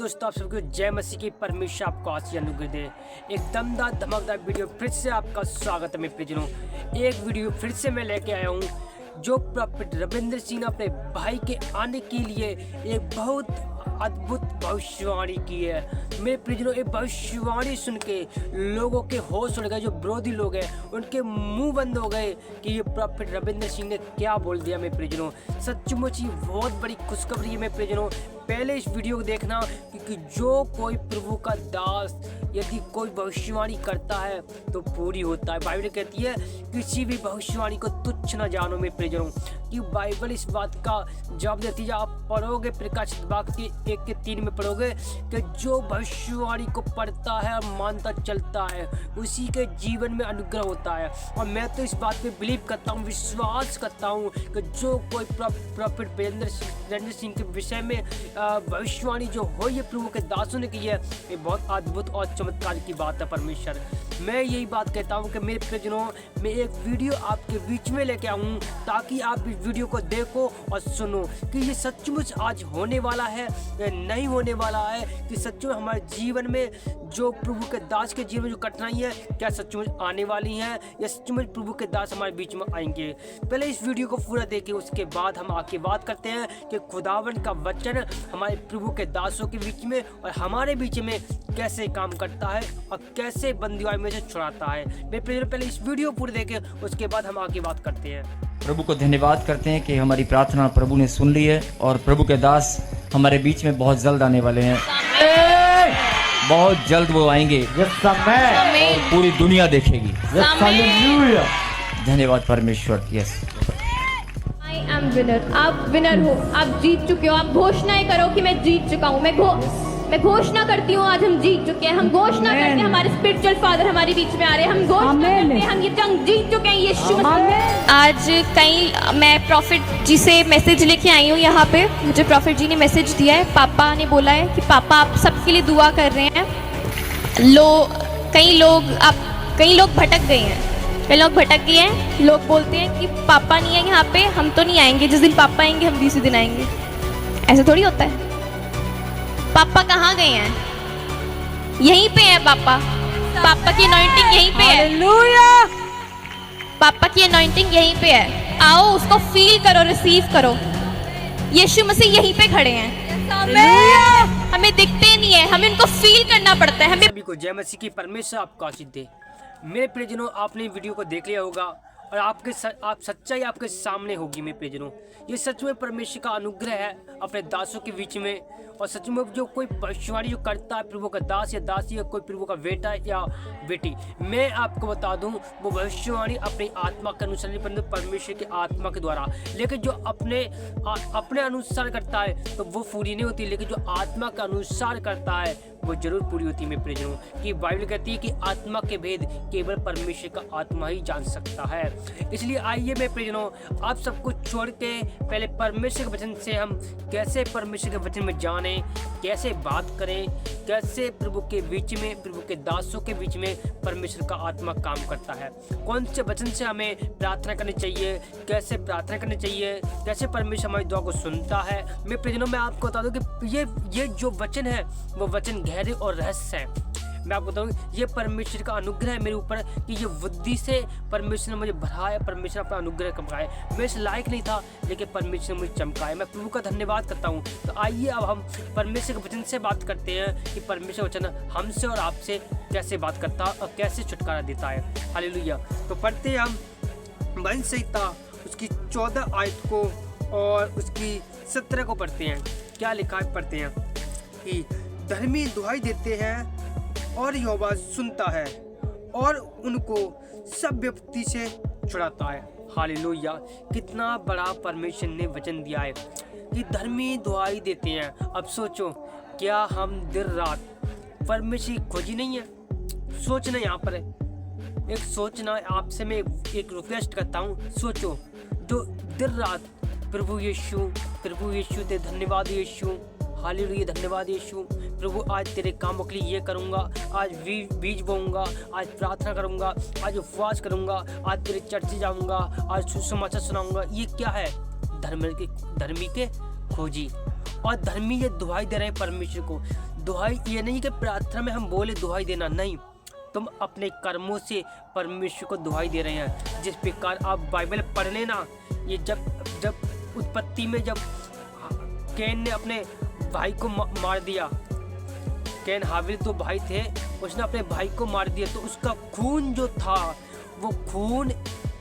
दोस्तों, आप सबको जय मसीह की परमेश्वर आपको आशीष अनुग्रह दे। एक दमदार धमाकेदार वीडियो फिर से आपका स्वागत है मेरे प्रियजनों। एक वीडियो फिर से मैं लेके आया हूँ जो प्रॉफिट रविंद्र सिंह ने अपने भाई के आने के लिए एक बहुत अद्भुत भविष्यवाणी की है। मेरे प्रियजनों, ये भविष्यवाणी सुन के लोगों के होश उड़ गए। जो विरोधी लोग हैं उनके मुंह बंद हो गए कि ये प्रॉफिट रविंद्र सिंह ने क्या बोल दिया। मेरे प्रियजनों, सचमुच ही बहुत बड़ी खुशखबरी है मेरे प्रियजनों। पहले इस वीडियो को देखना, क्योंकि जो कोई प्रभु का दास यदि कोई भविष्यवाणी करता है तो पूरी होता है। बाइबल कहती है किसी भी भविष्यवाणी को तुच्छ न जानो मेरे प्रियजनों, कि बाइबल इस बात का जवाब देती है। आप पढ़ोगे प्रकाशित वाक्य 1:3 में पढ़ोगे कि जो भविष्यवाणी को पढ़ता है और मानता चलता है उसी के जीवन में अनुग्रह होता है। और मैं तो इस बात पे बिलीव करता हूँ, विश्वास करता हूँ कि जो कोई प्रॉफिट रविंद्र सिंह के विषय में भविष्यवाणी जो हो ये प्रभु के दासों ने की है, ये बहुत अद्भुत और चमत्कार की बात है। परमेश्वर, मैं यही बात कहता हूँ कि मेरे प्रियजनों, मैं एक वीडियो आपके बीच में लेके आऊँ ताकि आप इस वीडियो को देखो और सुनो कि ये सचमुच आज होने वाला है या नहीं होने वाला है, कि सचमुच हमारे जीवन में जो प्रभु के दास के जीवन में जो कठिनाई है क्या सचमुच आने वाली है या सचमुच प्रभु के दास हमारे बीच में आएंगे। पहले इस वीडियो को पूरा देखें, उसके बाद हम आके बात करते हैं कि खुदावन का वचन हमारे प्रभु के दासों के बीच में और हमारे बीच में कैसे काम करता है और कैसे बंदियों में से छुड़ाता है। मैं पहले इस वीडियो पूरी देखें, उसके बाद हम आगे बात करते हैं। प्रभु को धन्यवाद करते हैं कि हमारी प्रार्थना प्रभु ने सुन ली है और प्रभु के दास हमारे बीच में बहुत जल्द आने वाले हैं। बहुत जल्द वो आएंगे और पूरी दुनिया देखेगी। धन्यवाद परमेश्वर। Yes, I am winner. आप विनर हो, आप जीत चुके हो। आप घोषणाएं करो कि मैं जीत चुका हूँ। मैं घोषणा करती हूँ, आज हम जीत चुके हैं। हम घोषणा करते हैं, हमारे स्पिरिचुअल फादर हमारे बीच में आ रहे हैं। हम घोषणा करते हैं, हम ये जंग जीत चुके हैं यीशु मसीह। आज मैं प्रॉफिट जी से मैसेज लेके आई हूँ। यहाँ पे मुझे प्रॉफिट जी ने मैसेज दिया है। पापा ने बोला है कि पापा आप सबके लिए दुआ कर रहे हैं। कई लोग भटक गए हैं। कई लोग भटक गए हैं। लोग बोलते हैं कि पापा नहीं है यहाँ पे, हम तो नहीं आएंगे। जिस दिन पापा आएंगे हम भी उसी दिन आएंगे। ऐसा थोड़ी होता है। पापा कहाँ गए हैं? यहीं पे है पापा। पापा की अनॉइंटिंग यहीं पे है। हालेलुया। पापा की अनॉइंटिंग यहीं पे है। आओ उसको फील करो, रिसीव करो। यीशु मसीह यहीं पे खड़े हैं। हमें दिखते नहीं है, हमें उनको फील करना पड़ता है। हमें सभी को जय मसीह की परमेश्वर आपको आशीष दे। मेरे प्रियजनों, आपने वीडियो को देख लिया होगा और आप सच्चाई आपके सामने होगी। मेरे प्रियजनों, ये सच में परमेश्वर का अनुग्रह है अपने दासों के बीच में। और सच में जो कोई भविष्यवाणी जो करता है प्रभु का दास या दासी या कोई प्रभु का बेटा या बेटी, मैं आपको बता दूं वो भविष्यवाणी अपनी आत्मा के अनुसार नहीं, परंतु परमेश्वर की आत्मा के द्वारा। लेकिन जो अपने अनुसार करता है तो वो पूरी नहीं होती, लेकिन जो आत्मा के अनुसार करता है वो जरूर पूरी होती है। मेरे प्रियजनों, कि बाइबल कहती है कि आत्मा के भेद केवल परमेश्वर का आत्मा ही जान सकता है। इसलिए आइए मेरे प्रियजनों, आप सब कुछ छोड़ के पहले परमेश्वर के वचन से हम कैसे परमेश्वर के वचन में जाने, कैसे बात करें, कैसे प्रभु के बीच में, प्रभु के दासों के बीच में परमेश्वर का आत्मा काम करता है। कौन से वचन से हमें प्रार्थना करनी चाहिए, कैसे प्रार्थना करनी चाहिए, कैसे परमेश्वर हमारी दुआ को सुनता है। मेरे प्रियजनों, मैं आपको बता दूं कि ये जो वचन है वो वचन गहरे और रहस्य है। मैं आपको बताऊँ, ये परमेश्वर का अनुग्रह है मेरे ऊपर कि ये बुद्धि से परमेश्वर ने मुझे भरा है। परमेश्वर अपना अनुग्रह चमकाए। मैं इस लायक नहीं था, लेकिन परमेश्वर ने मुझे चमकाए। मैं प्रभु का धन्यवाद करता हूँ। तो आइए अब हम परमेश्वर के वचन से बात करते हैं कि परमेश्वर वचन हमसे और आपसे कैसे बात करता है और कैसे छुटकारा देता है। हालेलुया। तो पढ़ते हैं हम वचन संहिता उसकी 14 आयत को और उसकी 17 को पढ़ते हैं। क्या लिखा है, पढ़ते हैं कि धर्मी दुहाई देते हैं और यहोवा सुनता है और उनको सब विपत्ति से छुड़ाता है। हालेलुया। कितना बड़ा परमेश्वर ने वचन दिया है कि धर्मी दुहाई देते हैं। अब सोचो, क्या हम दिन रात परमेश्वर की खोजी नहीं है? सोचना यहाँ पर है, एक सोचना आपसे मैं एक रिक्वेस्ट करता हूँ। सोचो, जो दिन रात प्रभु यीशु ते धन्यवाद यीशु, हालेलुया, धन्यवाद यीशु। प्रभु आज तेरे कामों के लिए ये करूँगा, आज बीज बोऊंगा, आज प्रार्थना करूँगा, आज उपवास करूँगा, आज तेरे चर्च जाऊँगा, आज सुसमाचार सुनाऊँगा। ये क्या है? धर्मी के खोजी। और धर्मी ये दुहाई दे रहे हैं परमेश्वर को। दुहाई ये नहीं कि प्रार्थना में हम बोले दुहाई देना, नहीं, तुम अपने कर्मों से परमेश्वर को दुहाई दे रहे हैं। जिस प्रकार आप बाइबल पढ़ लेना, ये जब उत्पत्ति में जब कैन ने अपने भाई को मार दिया, कैन हाबिल तो भाई थे, उसने अपने भाई को मार दिया, तो उसका खून जो था वो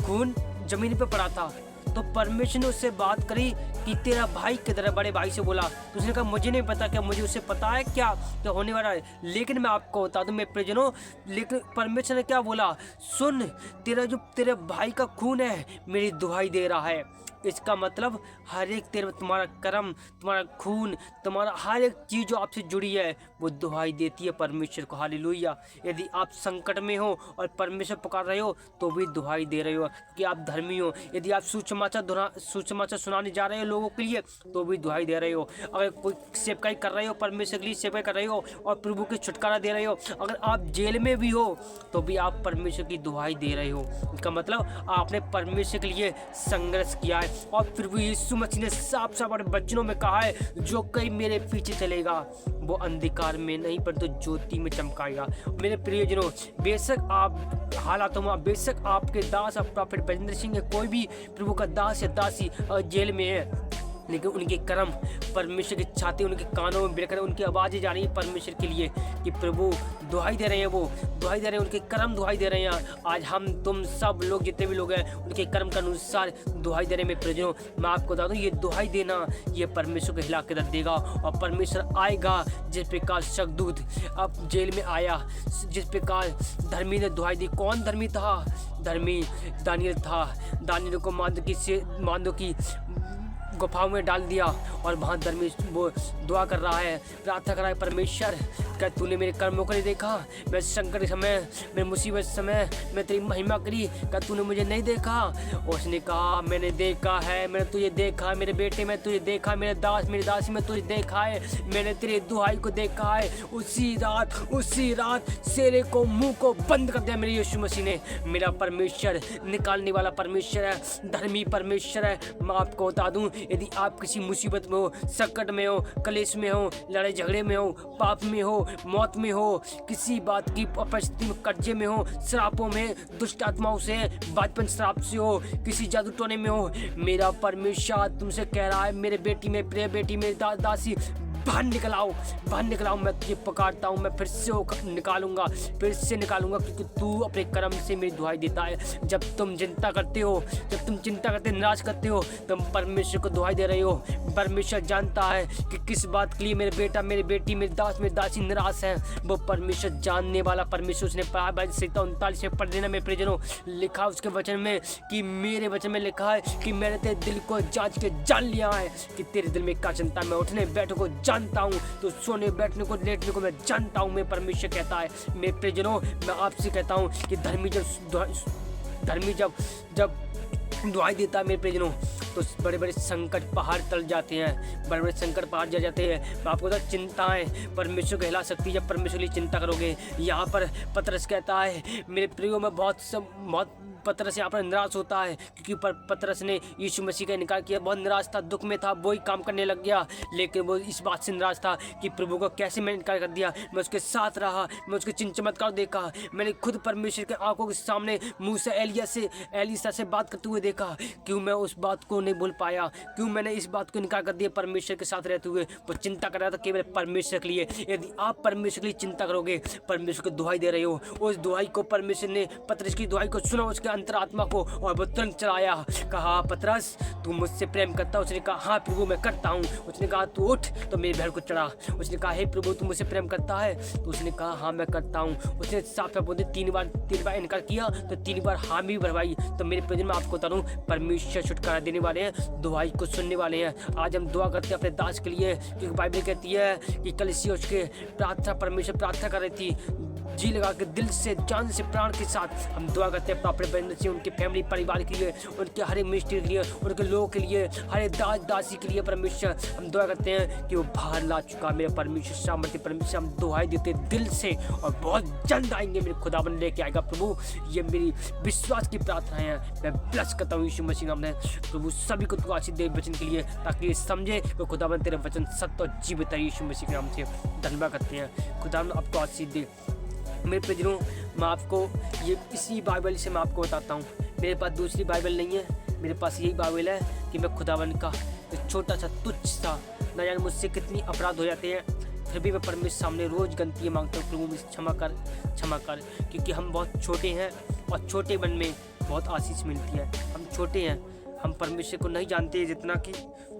खून जमीन पे पड़ा था। तो परमेश्वर ने उससे बात करी कि तेरा भाई किधर है, बड़े भाई से बोला। तो उसने कहा मुझे नहीं पता, क्या मुझे उससे पता है क्या तो होने वाला है, लेकिन मैं आपको बता दूं मेरे प्रियजनों। लेकिन परमेश्वर ने क्या बोला, सुन, तेरे भाई का खून है मेरी दुहाई दे रहा है। इसका मतलब हर एक तुम्हारा कर्म, तुम्हारा खून, तुम्हारा हर एक चीज़ जो आपसे जुड़ी है वो दुहाई देती है परमेश्वर को। हालेलुया। यदि आप संकट में हो और परमेश्वर पुकार रहे हो तो भी दुहाई दे रहे हो कि आप धर्मी हो। यदि आप सुसमाचार सुनाने जा रहे हो लोगों के लिए तो भी दुहाई दे रहे हो। अगर कोई सेवकाई कर रहे हो, परमेश्वर के लिए सेवकाई कर रहे हो और प्रभु के छुटकारा दे रहे हो, अगर आप जेल में भी हो तो भी आप परमेश्वर की दुहाई दे रहे हो। इसका मतलब आपने परमेश्वर के लिए संघर्ष किया है। और फिर भी यीशु मसीह ने साफ साफ अपने वचनों में कहा है, जो कोई मेरे पीछे चलेगा वो अंधकार में नहीं परंतु ज्योति में चमकाएगा। मेरे प्रियजनों, बेशक आप हालातों में, बेशक आपके दास और प्रॉफिट बजिंदर सिंह, कोई भी प्रभु का दास या दासी जेल में है, लेकिन उनके कर्म परमेश्वर की छाती उनके कानों में बिड़क रहे, उनकी आवाज़ें जा रही है परमेश्वर के लिए कि प्रभु दुहाई दे रहे हैं, वो दुहाई दे रहे हैं, उनके कर्म दुहाई दे रहे हैं। आज हम तुम सब लोग जितने भी लोग हैं उनके कर्म के अनुसार दुहाई दे रहे हैं। मेरे प्रियजनों, मैं आपको बता दूँ, ये दुहाई देना ये परमेश्वर को हिला के रख देगा और परमेश्वर आएगा। जिस प्रकार शगदूत अब जेल में आया, जिस प्रकार धर्मी ने दुहाई दी। कौन धर्मी था? धर्मी दानियल था। दानियल को मांदो की गुफाओं में डाल दिया और वहाँ धर्मी वो दुआ कर रहा है, प्रार्थना कर रहा है, परमेश्वर क्या तूने मेरे कर्मों को नहीं देखा? मैं संकट के समय, मेरे मुसीबत समय मैं तेरी महिमा करी, क्या तूने मुझे नहीं देखा? उसने कहा मैंने देखा है, मैंने तुझे देखा है मेरे बेटे, मैं तुझे देखा है मेरे दास, मेरी दासी में तुझे देखा है, मैंने तेरी दुहाई को देखा है। उसी रात शेरे को मुंह को बंद कर दिया मेरे यीशु मसीह ने। मेरा परमेश्वर निकालने वाला परमेश्वर है, धर्मी परमेश्वर है। मैं आपको बता दूं, यदि आप किसी मुसीबत में हो, संकट में हो, कलेश में हो, लड़ाई झगड़े में हो, पाप में हो, मौत में हो, किसी बात की परिस्थिति में, कर्जे में हो, श्रापों में, दुष्ट आत्माओं से, बचपन श्राप से हो, किसी जादू टोने में हो, मेरा परमेश्वर तुमसे कह रहा है, मेरे बेटी, मेरे प्रिय बेटी, मेरी दासी, बाहर निकल आओ, मैं तुझे पकड़ता हूँ, मैं फिर से निकालूंगा, क्योंकि तू अपने कर्म से मेरी दुहाई देता है। जब तुम चिंता करते निराश करते हो, तुम परमेश्वर को दुहाई दे रहे हो। परमेश्वर जानता है कि किस बात के लिए मेरे बेटा, मेरी बेटी, मेरी दास, मेरी दासी निराश है। वो परमेश्वर जानने वाला परमेश्वर, उसने संहिता 39 में पढ़ लेना मेरे प्रियजनों, लिखा उसके वचन में कि मेरे वचन में लिखा है कि मैंने तेरे दिल को जांच के जान लिया है कि तेरे दिल में क्या चिंता, मैं उठने बैठने को जानता हूँ, तो सोने बैठने को लेटने को मैं जानता हूँ। मैं परमेश्वर कहता है मेरे प्रियजनों, मैं आपसे कहता हूँ कि धर्मी जब दुहाई देता है मेरे प्रियजनों, तो बड़े बड़े संकट पहाड़ टल जाते हैं, बड़े बड़े संकट पहाड़ जल जाते हैं। मैं आपको बता, चिंताएं परमेश्वर को हिला सकती है जब परमेश्वर के लिए चिंता करोगे। यहाँ पर पतरस कहता है मेरे प्रियो में बहुत पतरस यहाँ पर निराश होता है, क्योंकि पतरस ने यीशु मसीह का इनकार किया, बहुत निराश था, दुख में था, वही काम करने लग गया। लेकिन वो इस बात से निराश था कि प्रभु को कैसे मैंने इनकार कर दिया, मैं उसके साथ रहा, मैं उसके चिन्ह चमत्कार देखा, मैंने खुद परमेश्वर के आंखों के सामने मूसा एलिशा से बात करते हुए देखा। क्यों मैं उस बात को नहीं भूल पाया? क्यों मैंने इस बात को इनकार कर दिया? परमेश्वर के साथ रहते हुए वो चिंता कर रहा था केवल परमेश्वर के लिए। यदि आप परमेश्वर के लिए चिंता करोगे, परमेश्वर को दुहाई दे रहे हो, उस दुहाई को परमेश्वर ने पतरस की दुहाई को सुना, उसके अंतरात्मा को, और वो तुरंत चलाया। कहा पतरस तू मुझसे प्रेम करता? उसने कहा हाँ प्रभु मैं करता हूँ। उसने कहा तू उठ, तो मेरी बहन को चढ़ा। उसने कहा हे प्रभु तू मुझसे प्रेम करता है? तो उसने कहा हाँ मैं करता हूँ। उसने साफ साफ बोलते 3 बार इनकार किया, तो 3 बार हाँ भी भरवाई। तो मेरे प्रियजन, मैं आपको बता दूं, परमेश्वर छुटकारा देने वाले हैं, दुहाई को सुनने वाले हैं। आज हम दुआ करते हैं अपने दास के लिए, क्योंकि बाइबल कहती है कि कलीसिया उसके परमेश्वर प्रार्थना कर रही थी, जी लगा के दिल से, जान से, प्राण के साथ हम दुआ करते हैं अपने बहन से, उनके फैमिली परिवार के लिए, उनके हर एक मिनिस्ट्री के लिए, उनके लोगों के लिए, हर एक दासी के लिए परमेश्वर हम दुआ करते हैं कि वो बाहर ला चुका मेरे परमेश्वर सामर्थ्य परमेश्वर। हम दुआएं देते दिल से और बहुत जल्द आएंगे मेरे खुदावन लेके आएगा प्रभु। ये मेरी विश्वास की प्रार्थना है। मैं ब्लेस करता हूँ यीशु मसीह नाम में प्रभु। सभी को तू आशीष दे वचन के लिए, ताकि ये समझे कि खुदावन तेरे वचन सत्य और जीवित है। यीशु मसीह के नाम से धन्यवाद करते हैं। खुदावन आपको आशीष दे। मेरे प्रियजनों, मैं आपको ये इसी बाइबल से मैं आपको बताता हूँ। मेरे पास दूसरी बाइबल नहीं है, मेरे पास यही बाइबल है कि मैं खुदावन का एक छोटा सा तुच्छ सा, न जाने मुझसे कितनी अपराध हो जाते हैं, फिर भी मैं परमेश्वर सामने रोज़ गलतियाँ मांगता हूँ, प्रभु मुझे क्षमा कर, क्योंकि हम बहुत छोटे हैं और छोटे मन में बहुत आशीष मिलती है। हम छोटे हैं, हम परमेश्वर को नहीं जानते जितना कि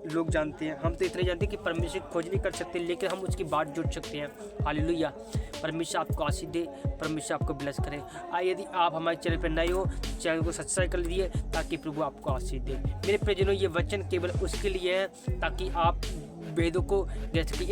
लोग जानते हैं। हम तो इतना जानते हैं कि परमेश्वर की खोज नहीं कर सकते, लेकिन हम उसकी बात जुड़ सकते हैं। हालेलुया। परमेश्वर आपको आशीष दे, परमेश्वर आपको ब्लेस करे। यदि आप हमारे चैनल पर नए हो, चैनल को सब्सक्राइब कर लीजिए ताकि प्रभु आपको आशीष दे। मेरे प्रियजनों, ये वचन केवल उसके लिए है ताकि आप वेदों को देख सकें।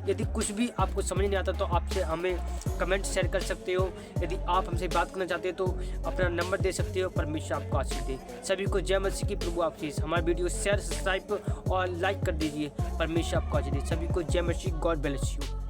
यदि कुछ भी आपको समझ नहीं आता तो आपसे हमें कमेंट शेयर कर सकते हो। यदि आप हमसे बात करना चाहते हो तो अपना नंबर दे सकते हो। परमेश्वर आपको आशीष दे। सभी को जय मसीह की। प्रभु आशीष। हमारा वीडियो शेयर, सब्सक्राइब और लाइक कर दीजिए। परमेश्वर आपको आशीष दे। सभी को जय मसीह। God bless you.